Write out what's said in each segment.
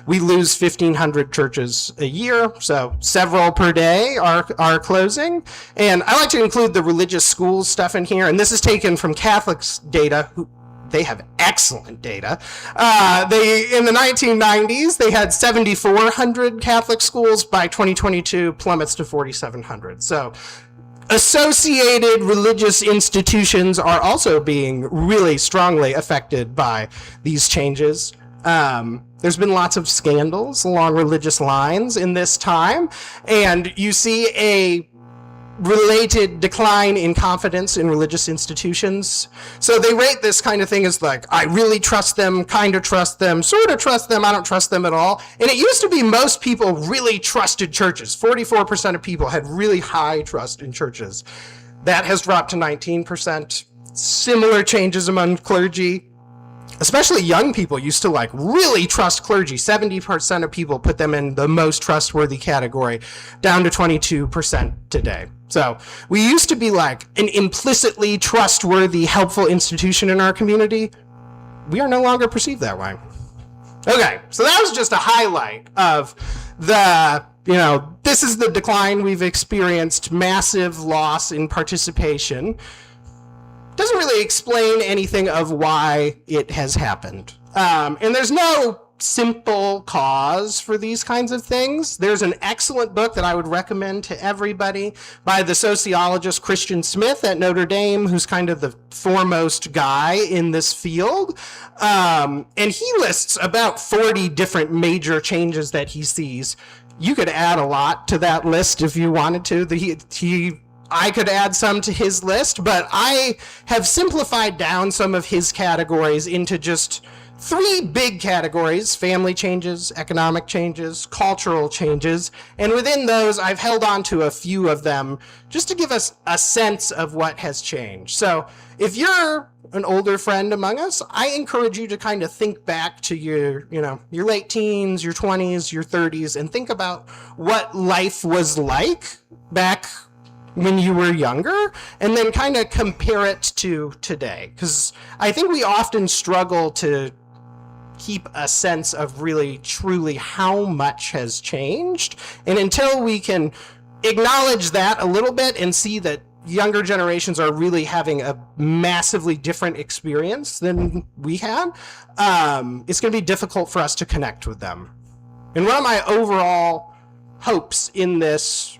We lose 1,500 churches a year, so several per day are closing. And I like to include the religious schools stuff in here, and this is taken from Catholics data, they have excellent data. In the 1990s, they had 7,400 Catholic schools. By 2022, plummets to 4,700. So associated religious institutions are also being really strongly affected by these changes. There's been lots of scandals along religious lines in this time, and you see a related decline in confidence in religious institutions. So they rate this kind of thing as like, I really trust them, kind of trust them, sort of trust them, I don't trust them at all. And it used to be most people really trusted churches. 44% of people had really high trust in churches. That has dropped to 19%. Similar changes among clergy. Especially young people used to like really trust clergy. 70% of people put them in the most trustworthy category, down to 22% today. So we used to be like an implicitly trustworthy, helpful institution in our community. We are no longer perceived that way. Okay, so that was just a highlight of the, this is the decline we've experienced, massive loss in participation. Doesn't really explain anything of why it has happened. And there's no simple cause for these kinds of things. There's an excellent book that I would recommend to everybody by the sociologist Christian Smith at Notre Dame, who's kind of the foremost guy in this field. And he lists about 40 different major changes that he sees. You could add a lot to that list if you wanted to. I could add some to his list, but I have simplified down some of his categories into just 3 big categories: family changes, economic changes, cultural changes. And within those, I've held on to a few of them just to give us a sense of what has changed. So if you're an older friend among us, I encourage you to kind of think back to your late teens, your 20s, your 30s, and think about what life was like back when you were younger, and then kind of compare it to today. Because I think we often struggle to keep a sense of really, truly how much has changed. And until we can acknowledge that a little bit and see that younger generations are really having a massively different experience than we had, it's going to be difficult for us to connect with them. And one of my overall hopes in this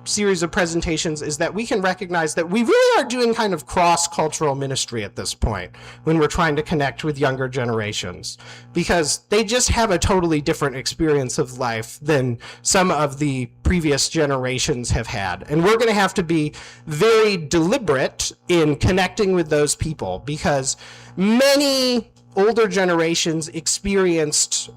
series of presentations is that we can recognize that we really are doing kind of cross-cultural ministry at this point when we're trying to connect with younger generations, because they just have a totally different experience of life than some of the previous generations have had. And we're going to have to be very deliberate in connecting with those people, because many older generations experienced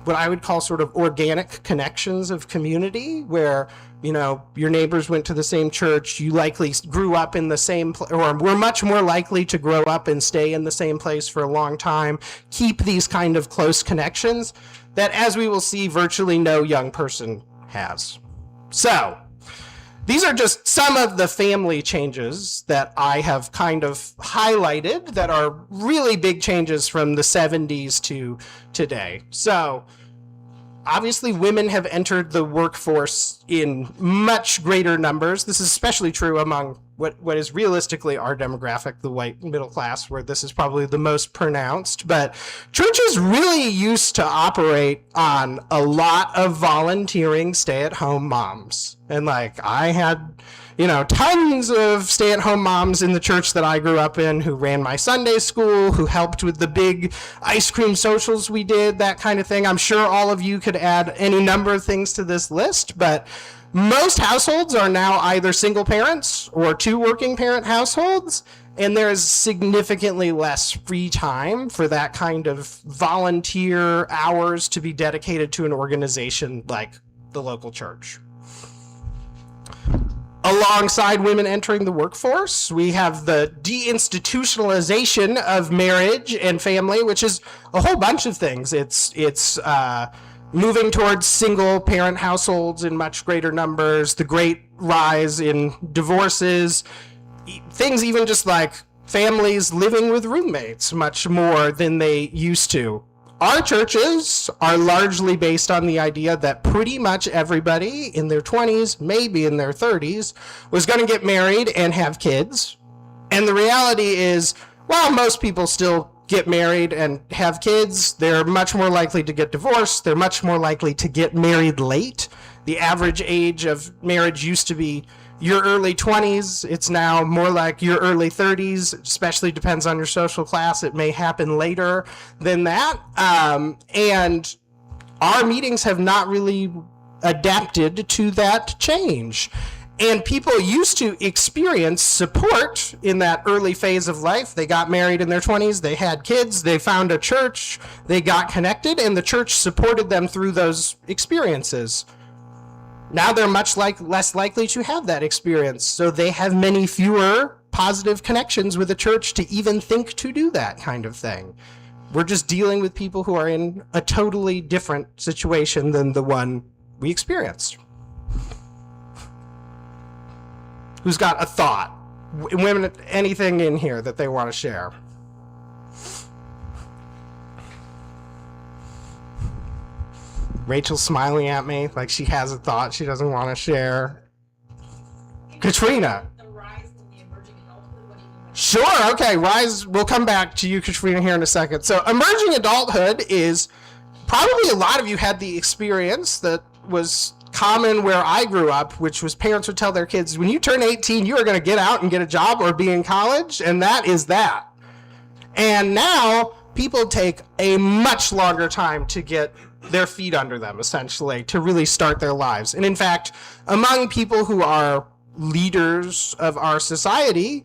what I would call sort of organic connections of community, where your neighbors went to the same church, you likely grew up in the same place, or were much more likely to grow up and stay in the same place for a long time, keep these kind of close connections that, as we will see, virtually no young person has. So these are just some of the family changes that I have kind of highlighted that are really big changes from the 70s to today. So obviously, women have entered the workforce in much greater numbers. This is especially true among what is realistically our demographic, the white middle class, where this is probably the most pronounced. But churches really used to operate on a lot of volunteering stay-at-home moms. And I had tons of stay-at-home moms in the church that I grew up in who ran my Sunday school, who helped with the big ice cream socials we did, that kind of thing. I'm sure all of you could add any number of things to this list, but most households are now either single parents or 2 working parent households, and there is significantly less free time for that kind of volunteer hours to be dedicated to an organization like the local church. Alongside women entering the workforce, we have the deinstitutionalization of marriage and family, which is a whole bunch of things. It's moving towards single parent households in much greater numbers, the great rise in divorces, things even just like families living with roommates much more than they used to. Our churches are largely based on the idea that pretty much everybody in their 20s, maybe in their 30s, was going to get married and have kids. And the reality is, while most people still get married and have kids, they're much more likely to get divorced. They're much more likely to get married late. The average age of marriage used to be your early 20s. It's now more like your early 30s, especially depends on your social class. It may happen later than that. And our meetings have not really adapted to that change. And people used to experience support in that early phase of life. They got married in their 20s, they had kids, they found a church, they got connected, and the church supported them through those experiences. Now they're much less likely to have that experience, so they have many fewer positive connections with the church to even think to do that kind of thing. We're just dealing with people who are in a totally different situation than the one we experienced. Who's got a thought? Women, anything in here that they want to share? Rachel's smiling at me like she has a thought she doesn't want to share. Katrina. The rise in the emerging adulthood, what do you mean? Sure, okay, rise, we'll come back to you, Katrina, here in a second. So emerging adulthood is, probably a lot of you had the experience that was common where I grew up, which was parents would tell their kids, when you turn 18, you are going to get out and get a job or be in college, and that is that. And now people take a much longer time to get their feet under them, essentially, to really start their lives. And in fact, among people who are leaders of our society,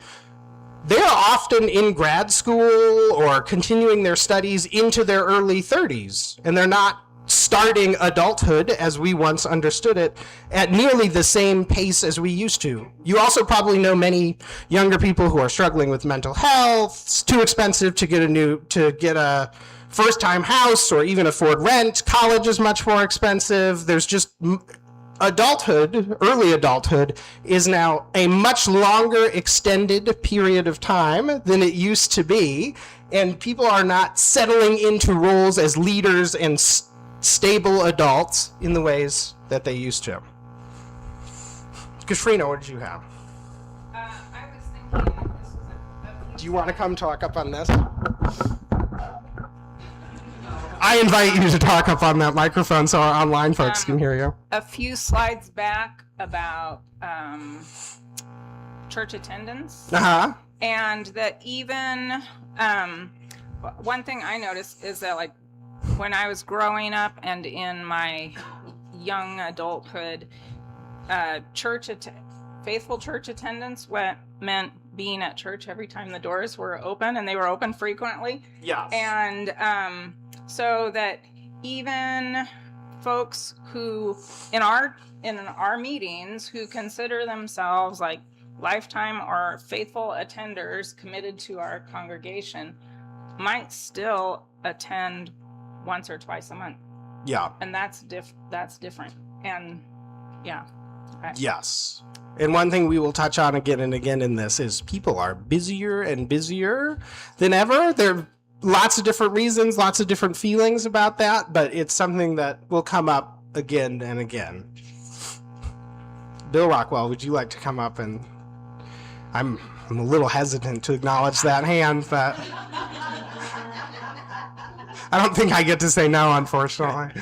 they're often in grad school or continuing their studies into their early 30s, and they're not starting adulthood as we once understood it at nearly the same pace as we used to. You also probably know many younger people who are struggling with mental health. It's too expensive to get a first-time house or even afford rent. College is much more expensive. There's just adulthood, early adulthood, is now a much longer extended period of time than it used to be, and people are not settling into roles as leaders and stable adults in the ways that they used to. Katrina, what did you have? I was thinking this was a Do you want to come talk up on this? I invite you to talk up on that microphone so our online folks can hear you. a few slides back about church attendance, and that even one thing I noticed is that, like, when I was growing up and in my young adulthood, faithful church attendance meant being at church every time the doors were open, and they were open frequently. Yeah. And so that even folks who in our meetings who consider themselves like lifetime or faithful attenders committed to our congregation might still attend once or twice a month. Yeah. And that's different. And yeah. Okay. Yes. And one thing we will touch on again and again in this is people are busier and busier than ever. There are lots of different reasons, lots of different feelings about that, but it's something that will come up again and again. Bill Rockwell, would you like to come up? And I'm a little hesitant to acknowledge that hand, but I don't think I get to say no, unfortunately.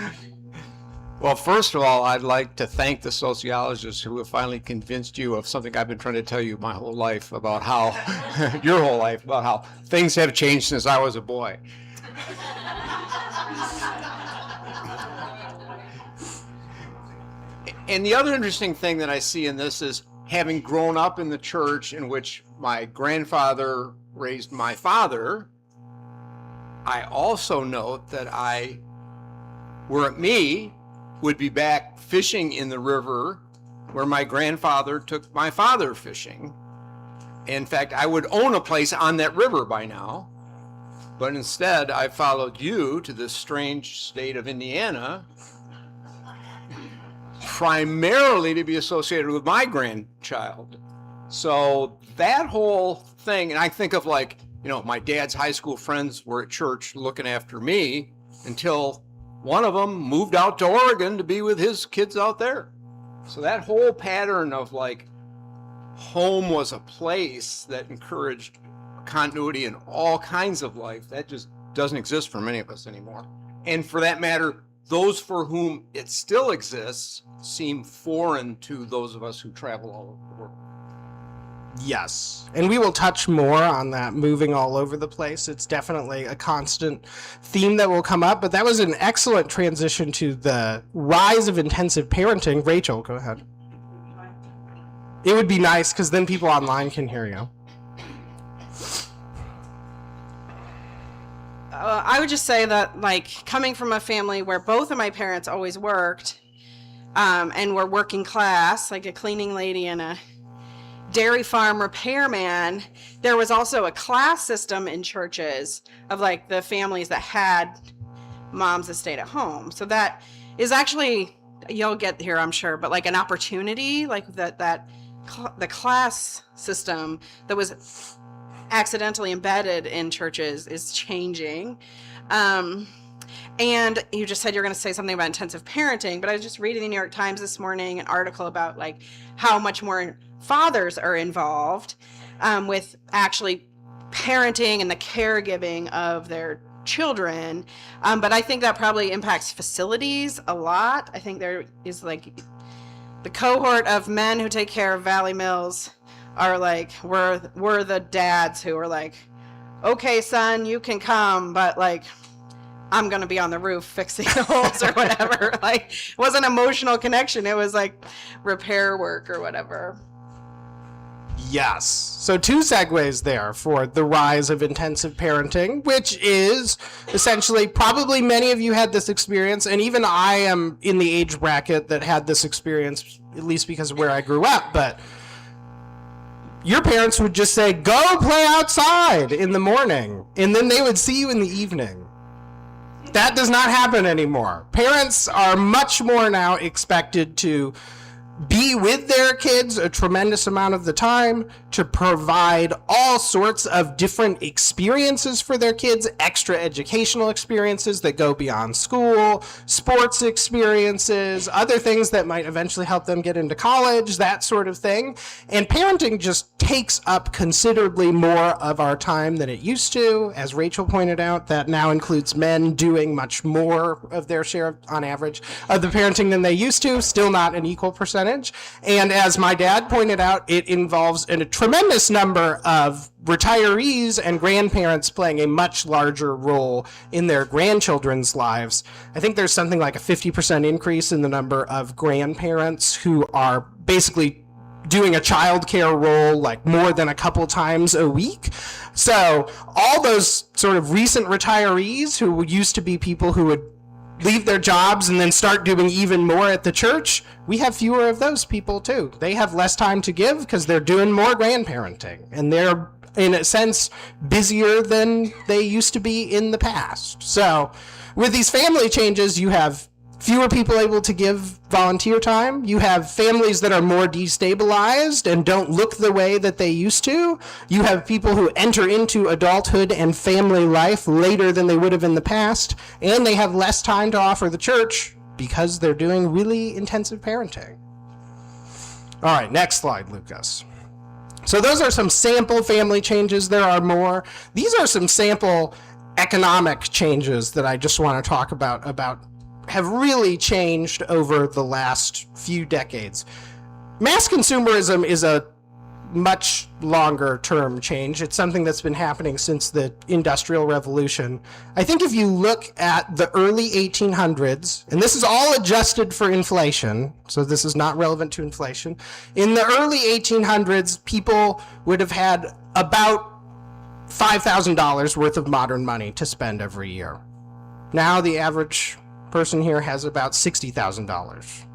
Well, first of all, I'd like to thank the sociologists who have finally convinced you of something I've been trying to tell you my whole life about how, your whole life, about how things have changed since I was a boy. And the other interesting thing that I see in this is, having grown up in the church in which my grandfather raised my father, I also note that were it me, would be back fishing in the river where my grandfather took my father fishing. In fact, I would own a place on that river by now, but instead I followed you to this strange state of Indiana, primarily to be associated with my grandchild. So that whole thing, and I think of, like, my dad's high school friends were at church looking after me, until one of them moved out to Oregon to be with his kids out there. So that whole pattern of like home was a place that encouraged continuity in all kinds of life, that just doesn't exist for many of us anymore. And for that matter, those for whom it still exists seem foreign to those of us who travel all over the world. Yes. And we will touch more on that moving all over the place. It's definitely a constant theme that will come up, but that was an excellent transition to the rise of intensive parenting. Rachel, go ahead. It would be nice because then people online can hear you. I would just say that, like, coming from a family where both of my parents always worked and were working class, like a cleaning lady and a dairy farm repairman, there was also a class system in churches of like the families that had moms that stayed at home. So that is actually, you'll get here, I'm sure, but like an opportunity, like the class system that was accidentally embedded in churches is changing. And you just said you're going to say something about intensive parenting, but I was just reading the New York Times this morning, an article about like how much more fathers are involved with actually parenting and the caregiving of their children. But I think that probably impacts facilities a lot. I think there is like the cohort of men who take care of Valley Mills are like, we're the dads who are like, okay, son, you can come, but like, I'm going to be on the roof fixing the holes or whatever. Like, it wasn't emotional connection. It was like repair work or whatever. Yes. So 2 segues there for the rise of intensive parenting, which is essentially, probably many of you had this experience, and even I am in the age bracket that had this experience, at least because of where I grew up, but your parents would just say, go play outside in the morning, and then they would see you in the evening. That does not happen anymore. Parents are much more now expected to be with their kids a tremendous amount of the time, to provide all sorts of different experiences for their kids, extra educational experiences that go beyond school, sports experiences, other things that might eventually help them get into college, that sort of thing. And parenting just takes up considerably more of our time than it used to. As Rachel pointed out, that now includes men doing much more of their share, on average, of the parenting than they used to, still not an equal percentage. And as my dad pointed out, it involves a tremendous number of retirees and grandparents playing a much larger role in their grandchildren's lives. I think there's something like a 50% increase in the number of grandparents who are basically doing a childcare role like more than a couple times a week. So all those sort of recent retirees who used to be people who would leave their jobs and then start doing even more at the church, we have fewer of those people too. They have less time to give because they're doing more grandparenting, and they're, in a sense, busier than they used to be in the past. So with these family changes, you have fewer people able to give volunteer time. You have families that are more destabilized and don't look the way that they used to. You have people who enter into adulthood and family life later than they would have in the past, and they have less time to offer the church because they're doing really intensive parenting. All right, next slide, Lucas. So those are some sample family changes. There are more. These are some sample economic changes that I just want to talk about have really changed over the last few decades. Mass consumerism is a much longer term change. It's something that's been happening since the Industrial Revolution. I think if you look at the early 1800s, and this is all adjusted for inflation, so this is not relevant to inflation. In the early 1800s, people would have had about $5,000 worth of modern money to spend every year. Now the average person here has about $60,000.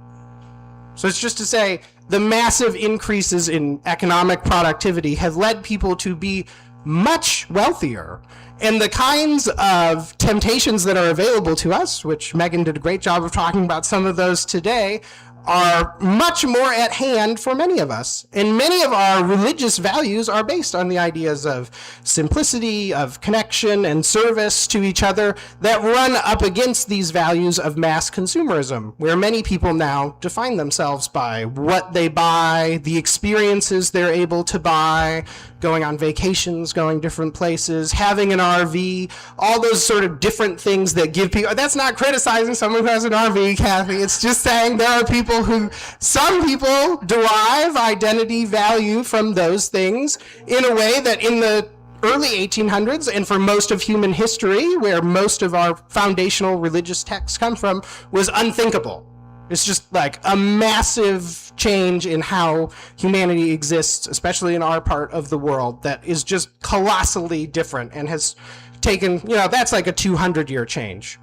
So it's just to say the massive increases in economic productivity have led people to be much wealthier. And the kinds of temptations that are available to us, which Megan did a great job of talking about some of those today, are much more at hand for many of us. And many of our religious values are based on the ideas of simplicity, of connection and service to each other that run up against these values of mass consumerism, where many people now define themselves by what they buy, the experiences they're able to buy, going on vacations, going different places, having an RV, all those sort of different things that give people. That's not criticizing someone who has an RV, Kathy. It's just saying there are people some people derive identity value from those things in a way that in the early 1800s and for most of human history, where most of our foundational religious texts come from, was unthinkable. It's just like a massive change in how humanity exists, especially in our part of the world, that is just colossally different and has taken, that's like a 200-year change.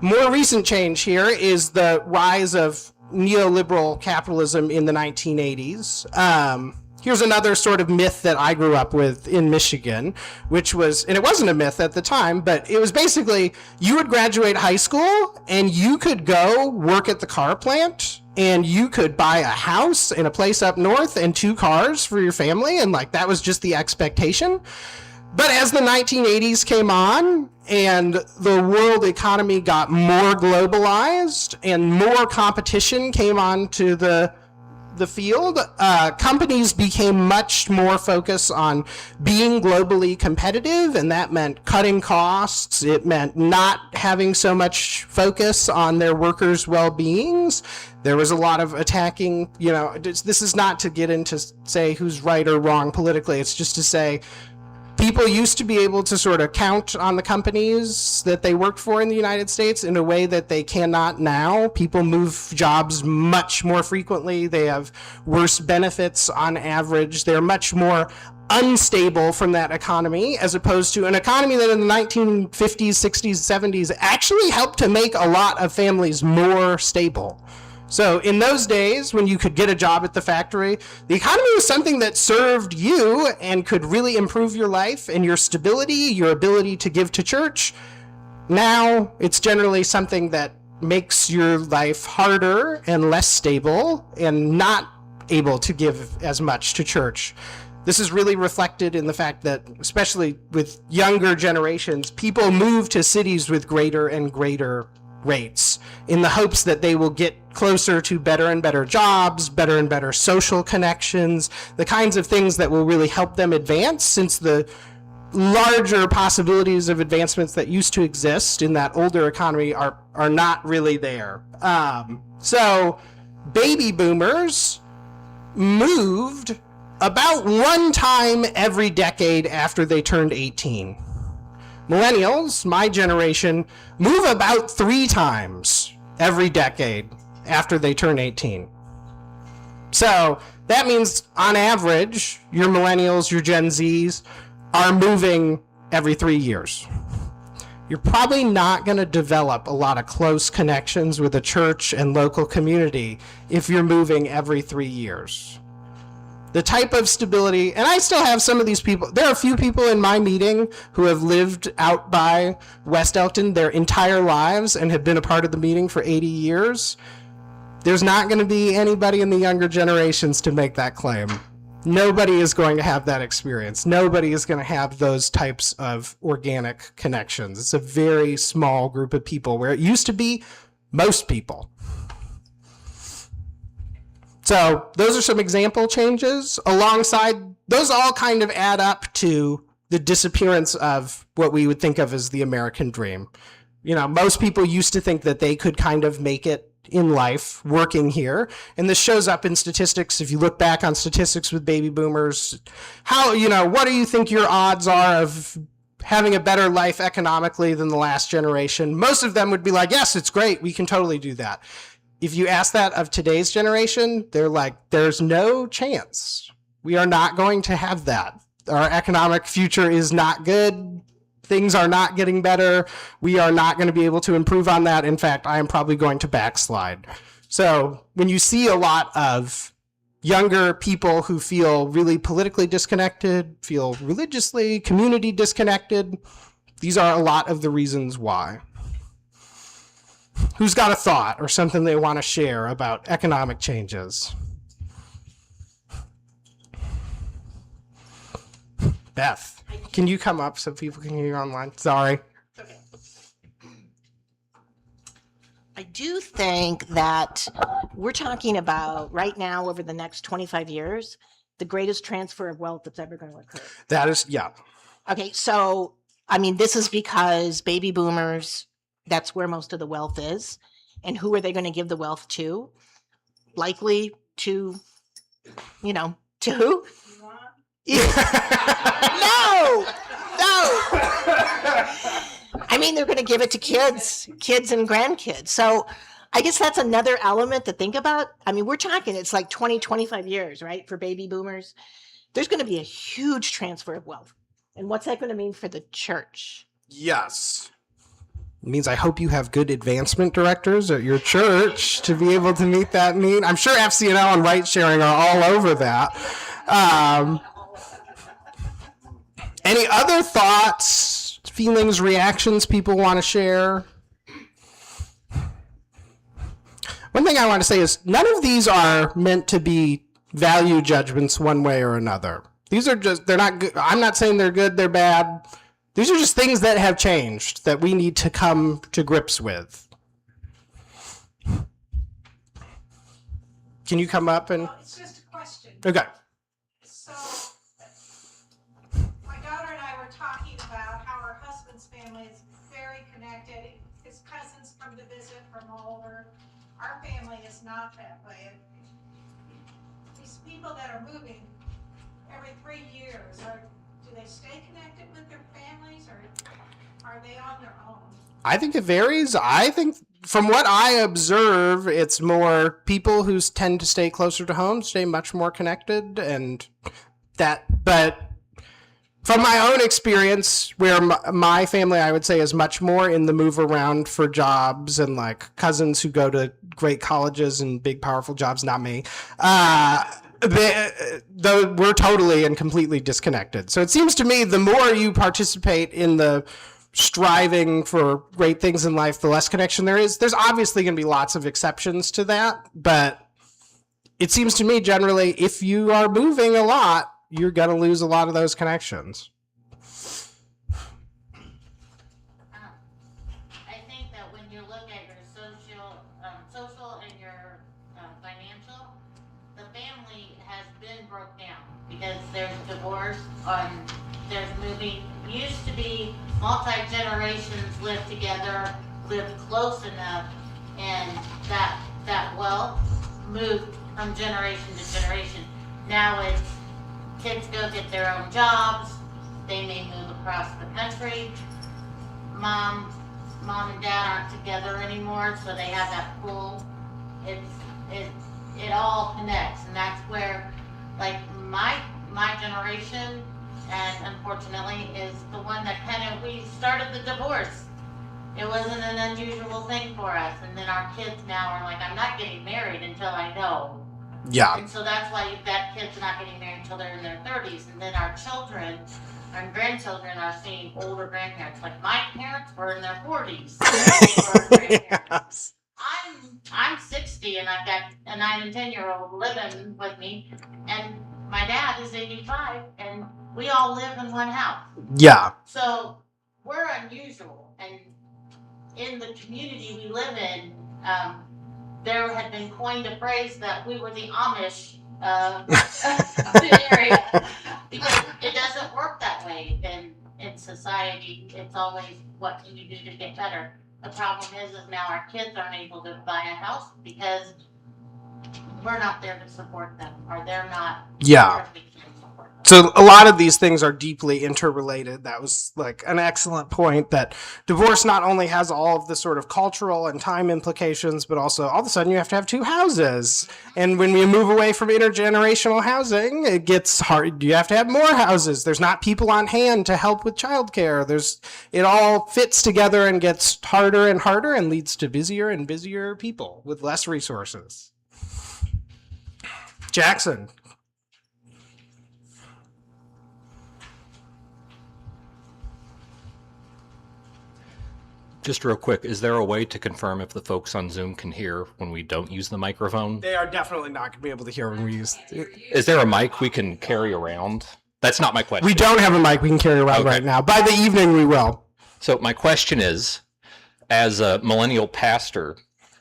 More recent change here is the rise of neoliberal capitalism in the 1980s. Here's another sort of myth that I grew up with in Michigan, which was, and it wasn't a myth at the time, but it was basically you would graduate high school and you could go work at the car plant and you could buy a house and a place up north and 2 cars for your family. And like, that was just the expectation. But as the 1980s came on and the world economy got more globalized and more competition came onto the field, companies became much more focused on being globally competitive, and that meant cutting costs. It meant not having so much focus on their workers' well-beings. There was a lot of attacking, this is not to get into say who's right or wrong politically. It's just to say people used to be able to sort of count on the companies that they worked for in the United States in a way that they cannot now. People move jobs much more frequently. They have worse benefits on average. They're much more unstable from that economy, as opposed to an economy that in the 1950s, 60s, 70s actually helped to make a lot of families more stable. So in those days, when you could get a job at the factory, the economy was something that served you and could really improve your life and your stability, your ability to give to church. Now, it's generally something that makes your life harder and less stable and not able to give as much to church. This is really reflected in the fact that, especially with younger generations, people move to cities with greater and greater rates in the hopes that they will get closer to better and better jobs, better and better social connections, the kinds of things that will really help them advance, since the larger possibilities of advancements that used to exist in that older economy are not really there. So baby boomers moved about 1 time every decade after they turned 18. Millennials, my generation, move about 3 times every decade after they turn 18. So that means, on average, your millennials, your Gen Zs, are moving every 3 years. You're probably not going to develop a lot of close connections with a church and local community if you're moving every 3 years. The type of stability, and I still have some of these people, there are a few people in my meeting who have lived out by West Elkton their entire lives and have been a part of the meeting for 80 years. There's not going to be anybody in the younger generations to make that claim. Nobody is going to have that experience. Nobody is going to have those types of organic connections. It's a very small group of people, where it used to be most people. So those are some example changes. Alongside, those all kind of add up to the disappearance of what we would think of as the American dream. Most people used to think that they could kind of make it in life working here. And this shows up in statistics. If you look back on statistics with baby boomers, what do you think your odds are of having a better life economically than the last generation? Most of them would be like, yes, it's great. We can totally do that. If you ask that of today's generation, they're like, there's no chance. We are not going to have that. Our economic future is not good. Things are not getting better. We are not going to be able to improve on that. In fact, I am probably going to backslide. So when you see a lot of younger people who feel really politically disconnected, feel religiously, community disconnected, these are a lot of the reasons why. Who's got a thought or something they want to share about economic changes? Beth, can you come up so people can hear you online? Sorry. I do think that we're talking about right now over the next 25 years, the greatest transfer of wealth that's ever going to occur. That is, yeah. Okay, so I mean, this is because baby boomers, that's where most of the wealth is. And who are they going to give the wealth to? Likely to, to who? No, no. I mean, they're going to give it to kids and grandkids. So I guess that's another element to think about. I mean, we're talking, it's like 20, 25 years, right? For baby boomers, there's going to be a huge transfer of wealth. And what's that going to mean for the church? Yes. It means I hope you have good advancement directors at your church to be able to meet that need. I'm sure FCNL and Right Sharing are all over that. Any other thoughts, feelings, reactions people want to share? One thing I want to say is none of these are meant to be value judgments one way or another. These are just, they're not good. I'm not saying they're good, they're bad. These are just things that have changed that we need to come to grips with. Can you come up and? Well, it's just a question. Okay. So, my daughter and I were talking about how her husband's family is very connected. His cousins come to visit from all over. Our family is not that way. These people that are moving every 3 years, do they stay connected with their families, or are they on their own? I think it varies. I think from what I observe, it's more people who tend to stay closer to home, stay much more connected, and that, but from my own experience, where my family, I would say, is much more in the move around for jobs and like cousins who go to great colleges and big, powerful jobs, not me. We're totally and completely disconnected. So it seems to me the more you participate in the striving for great things in life, the less connection there is. There's obviously going to be lots of exceptions to that, but it seems to me generally if you are moving a lot, you're going to lose a lot of those connections. I think that when you look at your social and your financial, the family has been broke down because there's divorce, there's moving. Used to be multi-generations lived together, lived close enough, and that wealth moved from generation to generation. Now it's kids go get their own jobs, they may move across the country, mom and dad aren't together anymore, so they have that pull. It all connects, and that's where, like, my generation, and unfortunately is the one that we started the divorce. It wasn't an unusual thing for us, and then our kids now are like, I'm not getting married until I know. Yeah. And so that's why you've got kids not getting married until they're in their 30s, and then our children and grandchildren are seeing older grandparents. Like my parents were in their 40s. Yes. I'm 60 and I've got a 9 and 10-year-old living with me, and my dad is 85, and we all live in one house. Yeah. So we're unusual, and in the community we live in, there had been coined a phrase that we were the Amish of the area, because it doesn't work that way in society. It's always, what can you do to get better? The problem is now our kids aren't able to buy a house because we're not there to support them, or they're not Yeah. there to be support them. So a lot of these things are deeply interrelated. That was like an excellent point, that divorce not only has all of the sort of cultural and time implications, but also all of a sudden you have to have 2 houses. And when we move away from intergenerational housing, it gets hard. You have to have more houses. There's not people on hand to help with childcare. It all fits together and gets harder and harder and leads to busier and busier people with less resources. Jackson. Just real quick, is there a way to confirm if the folks on Zoom can hear when we don't use the microphone? They are definitely not going to be able to hear when we use. Is there a mic we can carry around? That's not my question. We don't have a mic we can carry around right now. By the evening, we will. So my question is, as a millennial pastor,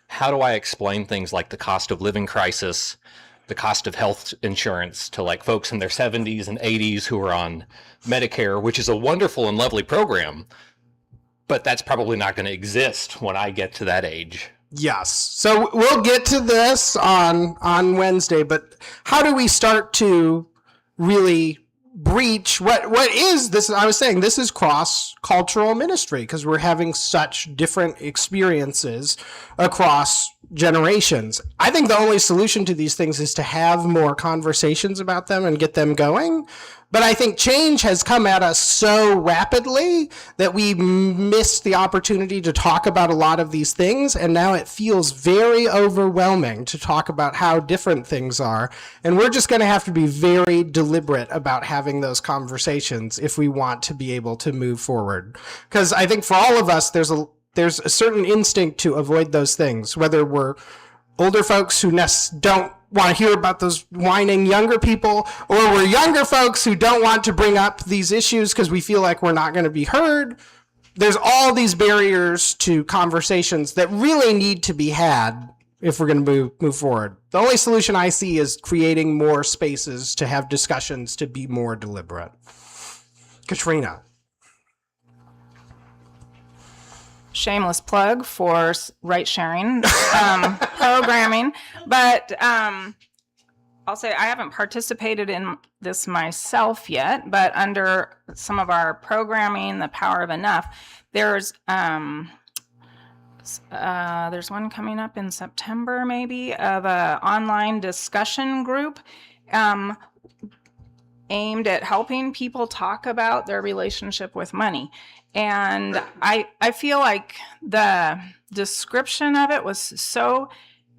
how do I explain things like the cost of living crisis, the cost of health insurance to like folks in their 70s and 80s who are on Medicare, which is a wonderful and lovely program, but that's probably not going to exist when I get to that age. Yes. So we'll get to this on Wednesday, but how do we start to really breach what is this? I was saying this is cross-cultural ministry because we're having such different experiences across generations. I think the only solution to these things is to have more conversations about them and get them going. But I think change has come at us so rapidly that we missed the opportunity to talk about a lot of these things. And now it feels very overwhelming to talk about how different things are. And we're just going to have to be very deliberate about having those conversations if we want to be able to move forward. Because I think for all of us, there's a certain instinct to avoid those things, whether we're older folks who don't want to hear about those whining younger people, or we're younger folks who don't want to bring up these issues because we feel like we're not going to be heard. There's all these barriers to conversations that really need to be had if we're going to move forward. The only solution I see is creating more spaces to have discussions to be more deliberate. Katrina. Shameless plug for right sharing programming, but I'll say I haven't participated in this myself yet, but under some of our programming, The Power of Enough, there's one coming up in September maybe of a online discussion group aimed at helping people talk about their relationship with money. And I feel like the description of it was so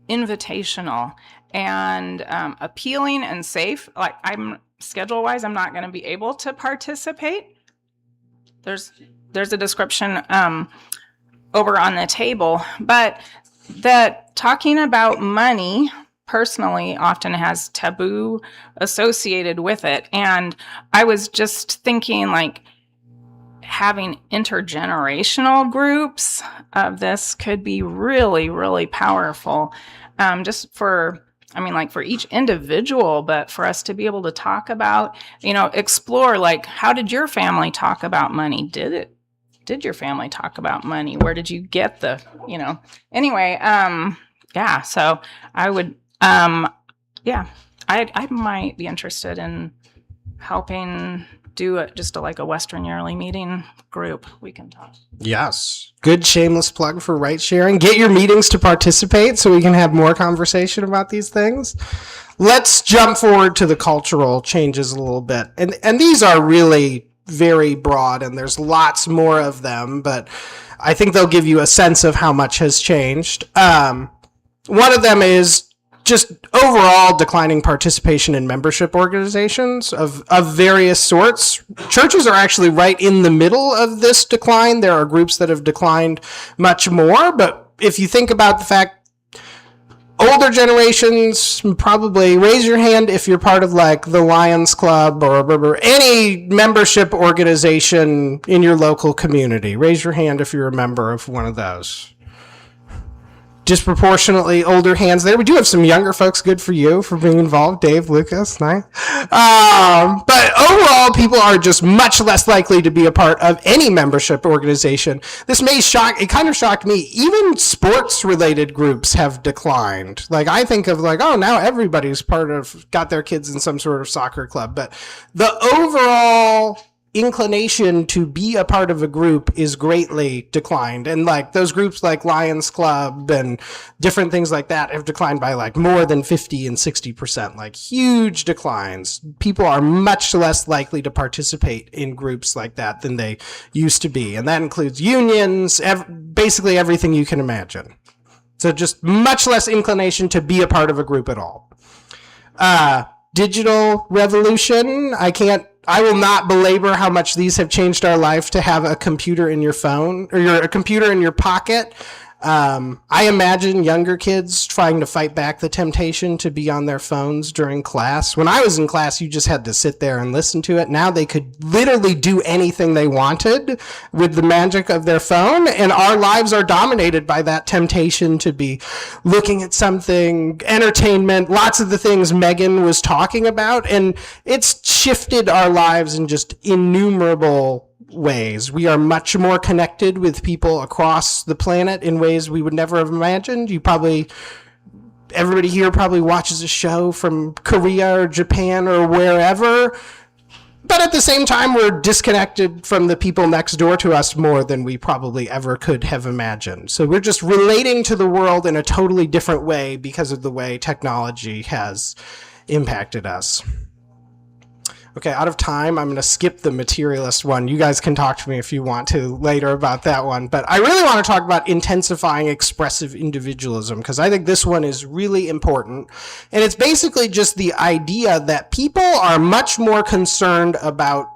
invitational and appealing and safe. Like schedule-wise, I'm not going to be able to participate. There's a description over on the table, but that talking about money personally often has taboo associated with it. And I was just thinking like, having intergenerational groups of this could be really, really powerful. Just for each individual, but for us to be able to talk about, explore, like, how did your family talk about money? Did your family talk about money? Where did you get anyway, yeah, so I would, I might be interested in helping do it, just like a Western yearly meeting group. We can talk. Yes. Good shameless plug for right sharing. Get your meetings to participate so we can have more conversation about these things. Let's jump forward to the cultural changes a little bit. And these are really very broad and there's lots more of them, but I think they'll give you a sense of how much has changed. One of them is just overall declining participation in membership organizations of various sorts. Churches are actually right in the middle of this decline. There are groups that have declined much more, but if you think about the fact, older generations, probably raise your hand if you're part of like the Lions Club or any membership organization in your local community. Raise your hand if you're a member of one of those. Disproportionately older hands there. We do have some younger folks. Good for you for being involved. Dave, Lucas, nice. But overall, people are just much less likely to be a part of any membership organization. This may shock, it kind of shocked me. Even sports-related groups have declined. Like, I think of like, oh, now everybody's got their kids in some sort of soccer club. But the overall inclination to be a part of a group is greatly declined. And like those groups like Lions Club and different things like that have declined by like more than 50 and 60%, like huge declines. People are much less likely to participate in groups like that than they used to be. And that includes unions, basically everything you can imagine. So just much less inclination to be a part of a group at all. Digital revolution. I will not belabor how much these have changed our life to have a computer in your phone or a computer in your pocket. I imagine younger kids trying to fight back the temptation to be on their phones during class. When I was in class, you just had to sit there and listen to it. Now they could literally do anything they wanted with the magic of their phone, and our lives are dominated by that temptation to be looking at something, entertainment, lots of the things Megan was talking about, and it's shifted our lives in just innumerable ways. We are much more connected with people across the planet in ways we would never have imagined. Everybody here probably watches a show from Korea or Japan or wherever, but at the same time, we're disconnected from the people next door to us more than we probably ever could have imagined. So we're just relating to the world in a totally different way because of the way technology has impacted us. Okay, out of time, I'm going to skip the materialist one. You guys can talk to me if you want to later about that one. But I really want to talk about intensifying expressive individualism, because I think this one is really important. And it's basically just the idea that people are much more concerned about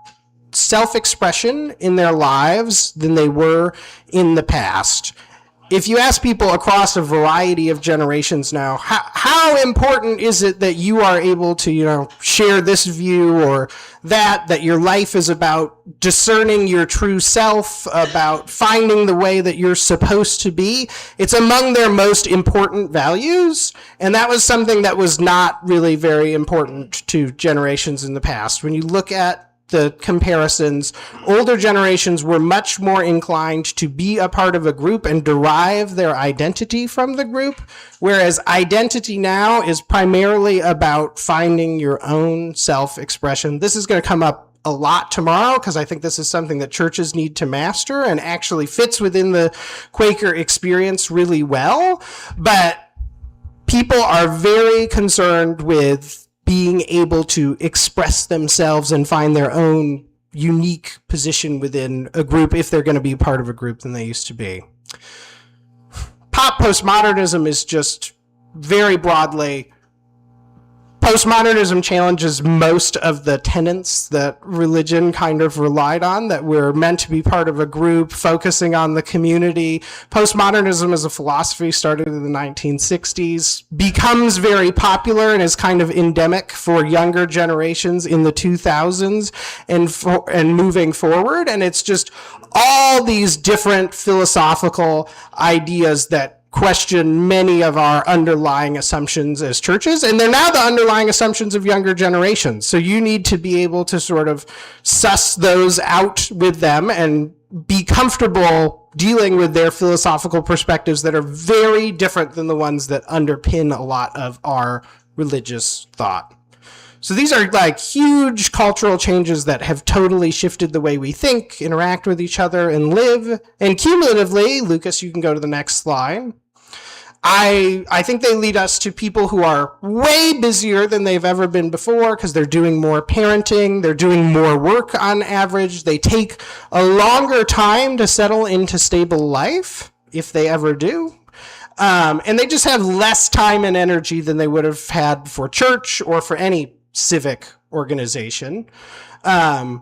self-expression in their lives than they were in the past. If you ask people across a variety of generations now, how important is it that you are able to, share this view or that your life is about discerning your true self, about finding the way that you're supposed to be? It's among their most important values. And that was something that was not really very important to generations in the past. When you look at the comparisons, older generations were much more inclined to be a part of a group and derive their identity from the group, whereas identity now is primarily about finding your own self-expression. This is going to come up a lot tomorrow because I think this is something that churches need to master and actually fits within the Quaker experience really well. But people are very concerned with being able to express themselves and find their own unique position within a group if they're going to be part of a group than they used to be. Pop postmodernism is just very broadly, postmodernism challenges most of the tenets that religion kind of relied on, that we're meant to be part of a group, focusing on the community. Postmodernism as a philosophy started in the 1960s, becomes very popular and is kind of endemic for younger generations in the 2000s and moving forward. And it's just all these different philosophical ideas that question many of our underlying assumptions as churches, and they're now the underlying assumptions of younger generations. So you need to be able to sort of suss those out with them and be comfortable dealing with their philosophical perspectives that are very different than the ones that underpin a lot of our religious thought. So these are like huge cultural changes that have totally shifted the way we think, interact with each other, and live. And cumulatively, Lucas, you can go to the next slide. I think they lead us to people who are way busier than they've ever been before because they're doing more parenting, they're doing more work on average, they take a longer time to settle into stable life, if they ever do. And they just have less time and energy than they would have had for church or for any civic organization.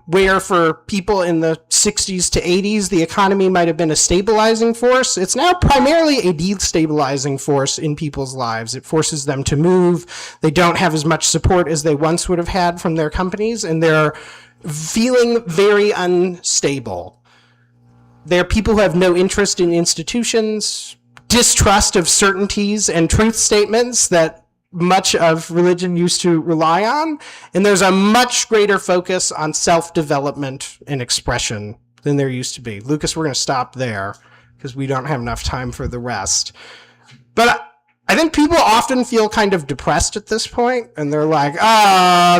Where for people in the 60s to 80s, the economy might have been a stabilizing force. It's now primarily a destabilizing force in people's lives. It forces them to move. They don't have as much support as they once would have had from their companies, and they're feeling very unstable. They're people who have no interest in institutions, distrust of certainties and truth statements that much of religion used to rely on, and there's a much greater focus on self-development and expression than there used to be. Lucas, we're going to stop there because we don't have enough time for the rest. But I think people often feel kind of depressed at this point, and they're like,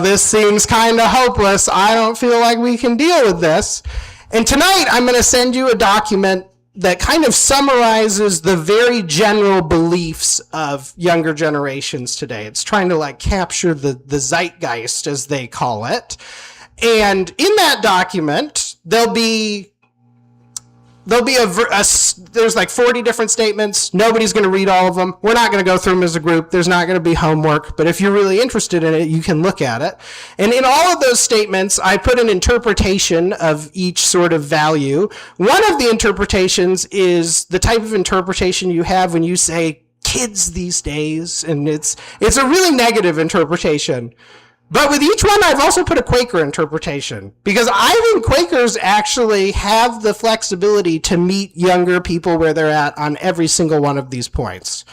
this seems kind of hopeless. I don't feel like we can deal with this. And tonight, I'm going to send you a document that kind of summarizes the very general beliefs of younger generations today. It's trying to like capture the zeitgeist, as they call it. And in that document, there'll be there'll be there's like 40 different statements. Nobody's going to read all of them. We're not going to go through them as a group. There's not going to be homework. But if you're really interested in it, you can look at it. And in all of those statements, I put an interpretation of each sort of value. One of the interpretations is the type of interpretation you have when you say kids these days. And it's a really negative interpretation. But with each one, I've also put a Quaker interpretation, because I think Quakers actually have the flexibility to meet younger people where they're at on every single one of these points.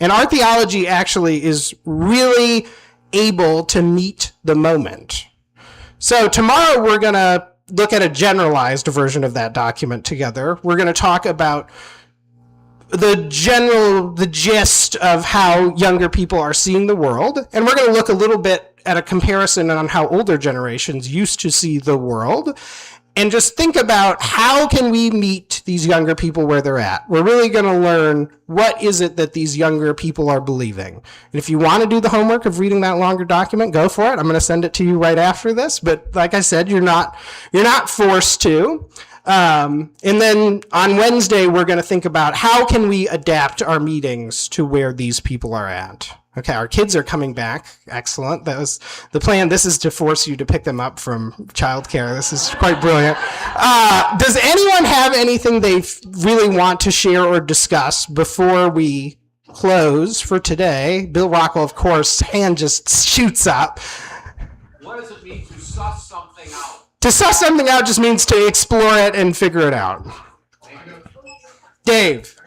And our theology actually is really able to meet the moment. So tomorrow we're going to look at a generalized version of that document together. We're going to talk about the gist of how younger people are seeing the world. And we're going to look a little bit at a comparison on how older generations used to see the world, and just think about how can we meet these younger people where they're at. We're really going to learn what is it that these younger people are believing. And if you want to do the homework of reading that longer document, go for it. I'm going to send it to you right after this, but like I said, you're not forced to. And then on Wednesday, we're going to think about how can we adapt our meetings to where these people are at. Okay, our kids are coming back. Excellent. That was the plan. This is to force you to pick them up from childcare. This is quite brilliant. Does anyone have anything they really want to share or discuss before we close for today? Bill Rockwell, of course, hand just shoots up. What does it mean to suss something out? To suss something out just means to explore it and figure it out. Dave,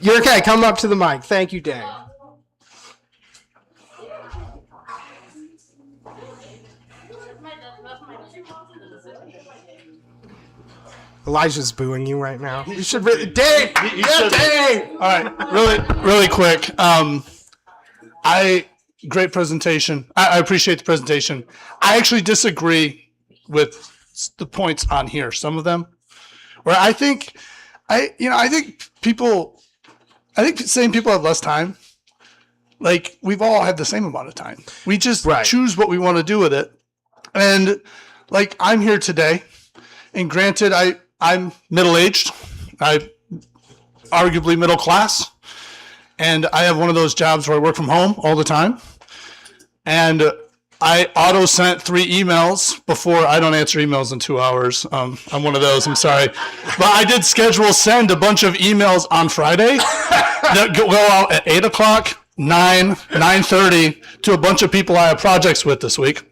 you're okay. Come up to the mic. Thank you, Dave. Elijah's booing you right now. You should really, Dave. Yeah, Dave. All right, really quick. Great presentation. I appreciate the presentation. I actually disagree with the points on here. Some of them, where I think same people have less time. Like, we've all had the same amount of time. We just choose what we want to do with it. And like, I'm here today, and granted, I'm middle-aged. I'm arguably middle class. And I have one of those jobs where I work from home all the time. And I auto-sent 3 emails before. I don't answer emails in 2 hours. I'm one of those. I'm sorry. But I did send a bunch of emails on Friday that go out at 8 o'clock, 9:30 to a bunch of people I have projects with this week.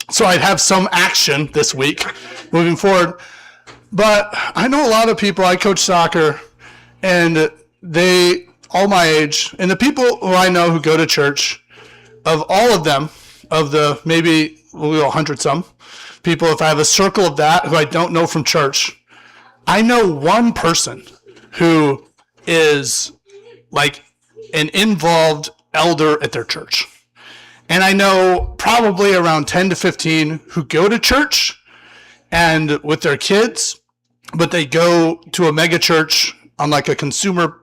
So I'd have some action this week moving forward. But I know a lot of people. I coach soccer, and they all my age, and the people who I know who go to church, of all of them, of the maybe 100 some people, if I have a circle of that who I don't know from church, I know one person who is like an involved elder at their church. And I know probably around 10 to 15 who go to church and with their kids, but they go to a mega church on like a consumer,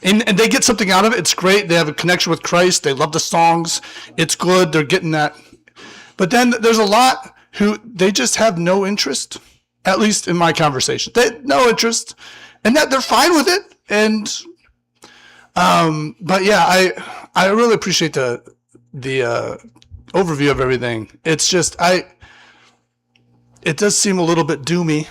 and they get something out of it. It's great. They have a connection with Christ. They love the songs. It's good. They're getting that. But then there's a lot who they just have no interest, at least in my conversation. They have no interest, and that they're fine with it. And but yeah, I really appreciate the overview of everything. It's just it does seem a little bit doomy.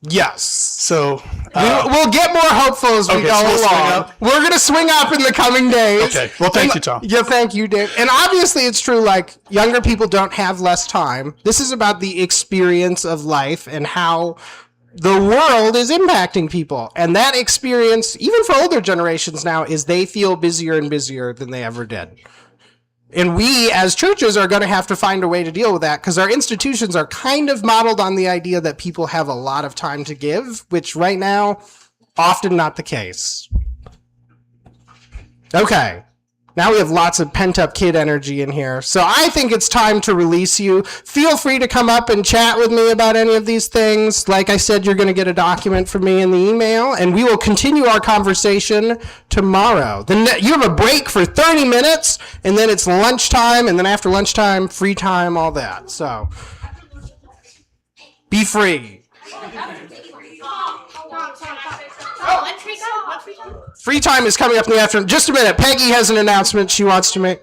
Yes. So we'll get more hopeful as we go along. We're going to swing up in the coming days. Okay. Well, thank you, Tom. Yeah, thank you, Dave. And obviously it's true, like, younger people don't have less time. This is about the experience of life and how the world is impacting people. And that experience, even for older generations now, is they feel busier and busier than they ever did. And we, as churches, are going to have to find a way to deal with that, because our institutions are kind of modeled on the idea that people have a lot of time to give, which right now, often not the case. Okay. Now we have lots of pent-up kid energy in here. So I think it's time to release you. Feel free to come up and chat with me about any of these things. Like I said, you're going to get a document from me in the email, and we will continue our conversation tomorrow. Then you have a break for 30 minutes, and then it's lunchtime, and then after lunchtime, free time, all that. So be free. Let's go. Free time is coming up in the afternoon. Just a minute. Peggy has an announcement she wants to make.